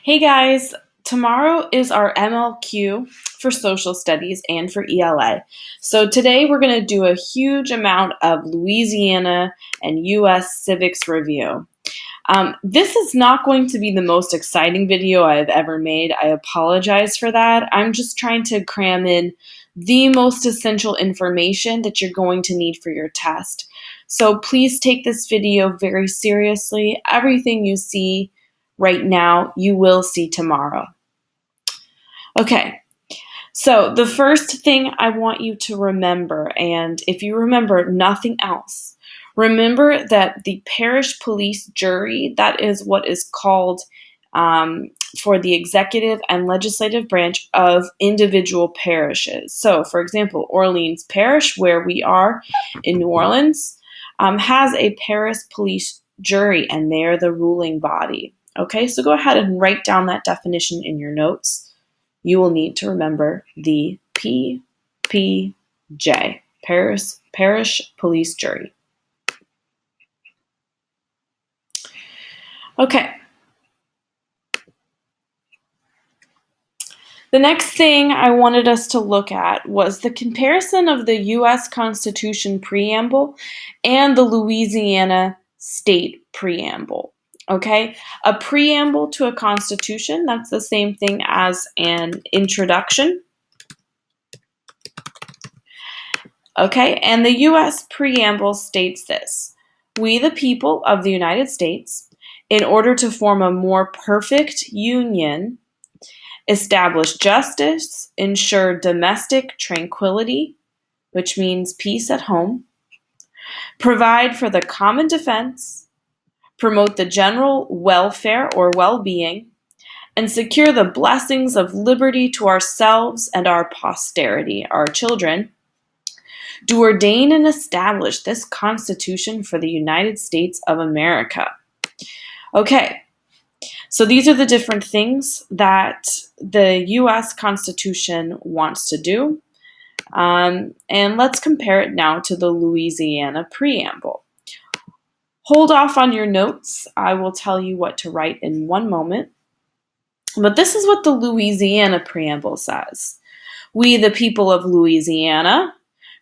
Hey guys, tomorrow is our MLQ for social studies and for ELA. So today we're going to do a huge amount of Louisiana and US civics review. This is not going to be the most exciting video I've ever made. I apologize for that. I'm just trying to cram in the most essential information that you're going to need for your test. So please take this video very seriously. Everything you see right now, you will see tomorrow. Okay, so the first thing I want you to remember, and if you remember nothing else, remember that the parish police jury, that is what is called for the executive and legislative branch of individual parishes. So, for example, Orleans Parish, where we are in New Orleans, has a parish police jury, and they are the ruling body. Okay, so go ahead and write down that definition in your notes. You will need to remember the PPJ, Parish Police Jury. Okay. The next thing I wanted us to look at was the comparison of the U.S. Constitution preamble and the Louisiana state preamble. Okay, a preamble to a constitution, that's the same thing as an introduction. Okay, and the U.S. preamble states this: "We, the people of the United States, in order to form a more perfect union, establish justice, ensure domestic tranquility," which means peace at home, "provide for the common defense, promote the general welfare or well-being, and secure the blessings of liberty to ourselves and our posterity, our children, do ordain and establish this Constitution for the United States of America." Okay, so these are the different things that the U.S. Constitution wants to do. And let's compare it now to the Louisiana preamble. Hold off on your notes. I will tell you what to write in one moment. But this is what the Louisiana preamble says: "We, the people of Louisiana,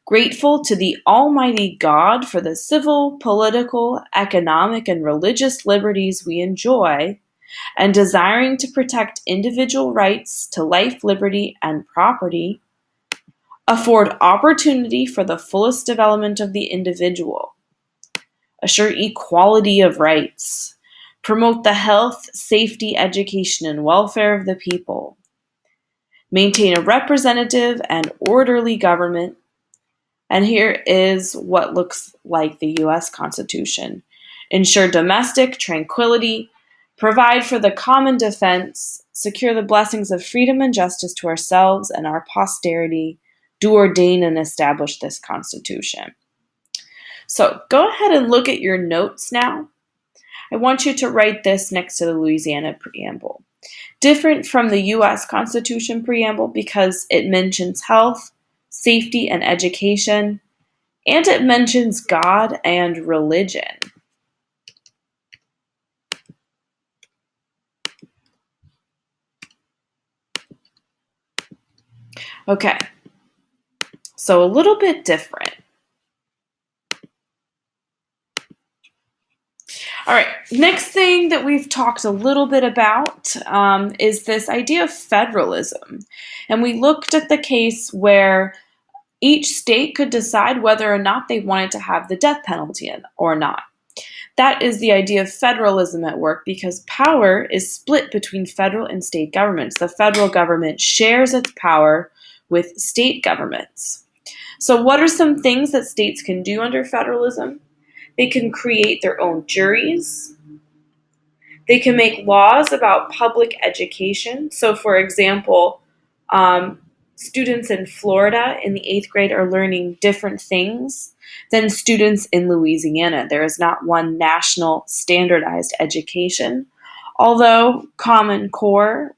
grateful to the Almighty God for the civil, political, economic, and religious liberties we enjoy, and desiring to protect individual rights to life, liberty, and property, afford opportunity for the fullest development of the individual, assure equality of rights, promote the health, safety, education, and welfare of the people, maintain a representative and orderly government." And here is what looks like the U.S. Constitution: "Ensure domestic tranquility, provide for the common defense, secure the blessings of freedom and justice to ourselves and our posterity, do ordain and establish this Constitution." So go ahead and look at your notes now. I want you to write this next to the Louisiana preamble. Different from the U.S. Constitution preamble because it mentions health, safety, and education, and it mentions God and religion. Okay, so a little bit different. All right, next thing that we've talked a little bit about is this idea of federalism. And we looked at the case where each state could decide whether or not they wanted to have the death penalty or not. That is the idea of federalism at work because power is split between federal and state governments. The federal government shares its power with state governments. So what are some things that states can do under federalism? They can create their own juries. They can make laws about public education. So for example, students in Florida in the 8th grade are learning different things than students in Louisiana. There is not one national standardized education, although Common Core,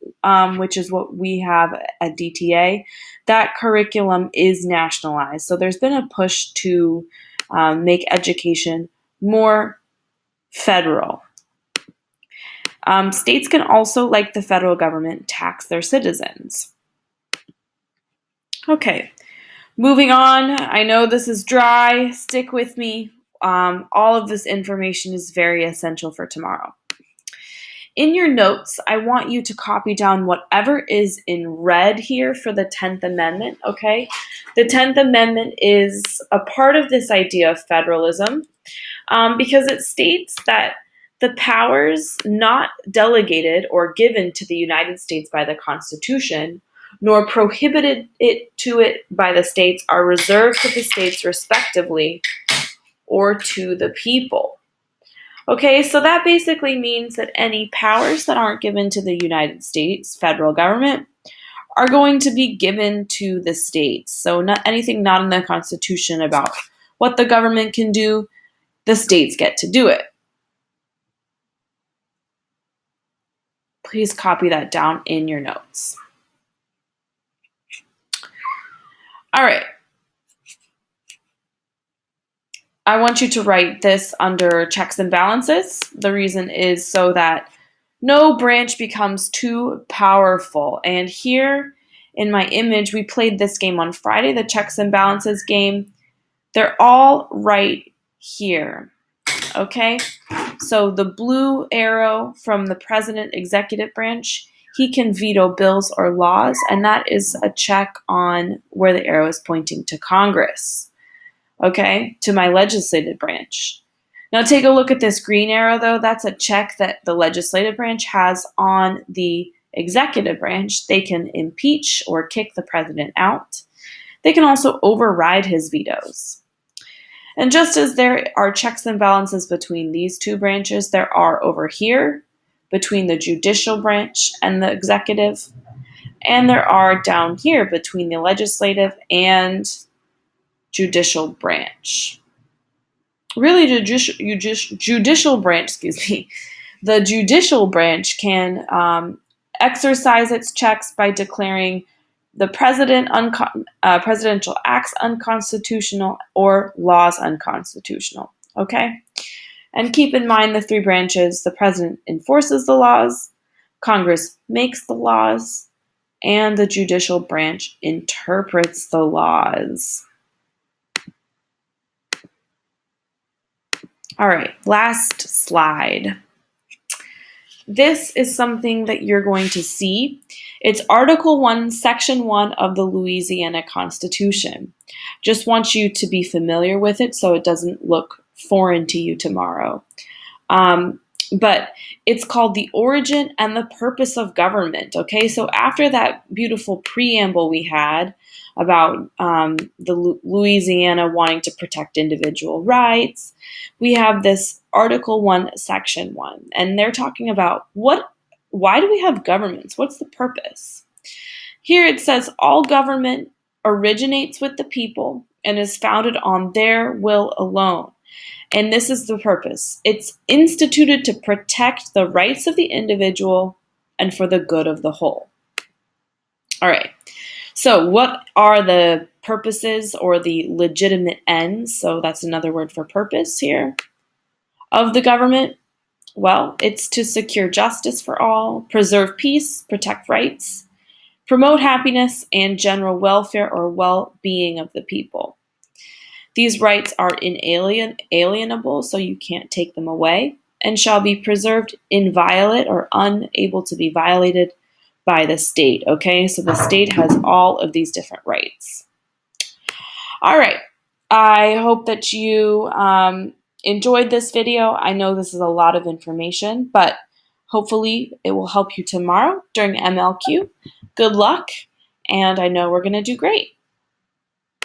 which is what we have at DTA, that curriculum is nationalized. So there's been a push to make education more federal. States can also, like the federal government, tax their citizens. Okay, moving on. I know this is dry. Stick with me. All of this information is very essential for tomorrow. In your notes, I want you to copy down whatever is in red here for the 10th Amendment, okay? The 10th Amendment is a part of this idea of federalism because it states that the powers not delegated or given to the United States by the Constitution, nor prohibited to it by the states, are reserved to the states respectively or to the people. Okay, so that basically means that any powers that aren't given to the United States federal government are going to be given to the states. So anything not in the Constitution about what the government can do, the states get to do it. Please copy that down in your notes. All right. I want you to write this under checks and balances. The reason is so that no branch becomes too powerful. And here in my image, we played this game on Friday, the checks and balances game. They're all right here. Okay? So the blue arrow from the president executive branch, he can veto bills or laws, and that is a check on where the arrow is pointing to Congress. Okay? To my legislative branch. Now take a look at this green arrow, though. That's a check that the legislative branch has on the executive branch. They can impeach or kick the president out. They can also override his vetoes. And just as there are checks and balances between these two branches, there are over here between the judicial branch and the executive, and there are down here between the legislative and judicial branch. Really, judicial branch, the judicial branch can exercise its checks by declaring the presidential acts unconstitutional or laws unconstitutional. Okay? And keep in mind the three branches: the president enforces the laws, Congress makes the laws, and the judicial branch interprets the laws. All right, last slide. This is something that you're going to see. It's Article 1, Section 1 of the Louisiana Constitution. Just want you to be familiar with it so it doesn't look foreign to you tomorrow. But it's called the origin and the purpose of government. Okay, so after that beautiful preamble we had about the Louisiana wanting to protect individual rights, we have this Article 1, Section 1, and they're talking about why do we have governments? What's the purpose? Here it says all government originates with the people and is founded on their will alone. And this is the purpose. It's instituted to protect the rights of the individual and for the good of the whole. All right. So what are the purposes or the legitimate ends? So that's another word for purpose here of the government. Well, it's to secure justice for all, preserve peace, protect rights, promote happiness and general welfare or well-being of the people. These rights are inalienable, so you can't take them away, and shall be preserved inviolate or unable to be violated by the state. Okay, so the state has all of these different rights. All right, I hope that you enjoyed this video. I know this is a lot of information, but hopefully it will help you tomorrow during MLQ. Good luck, and I know we're going to do great.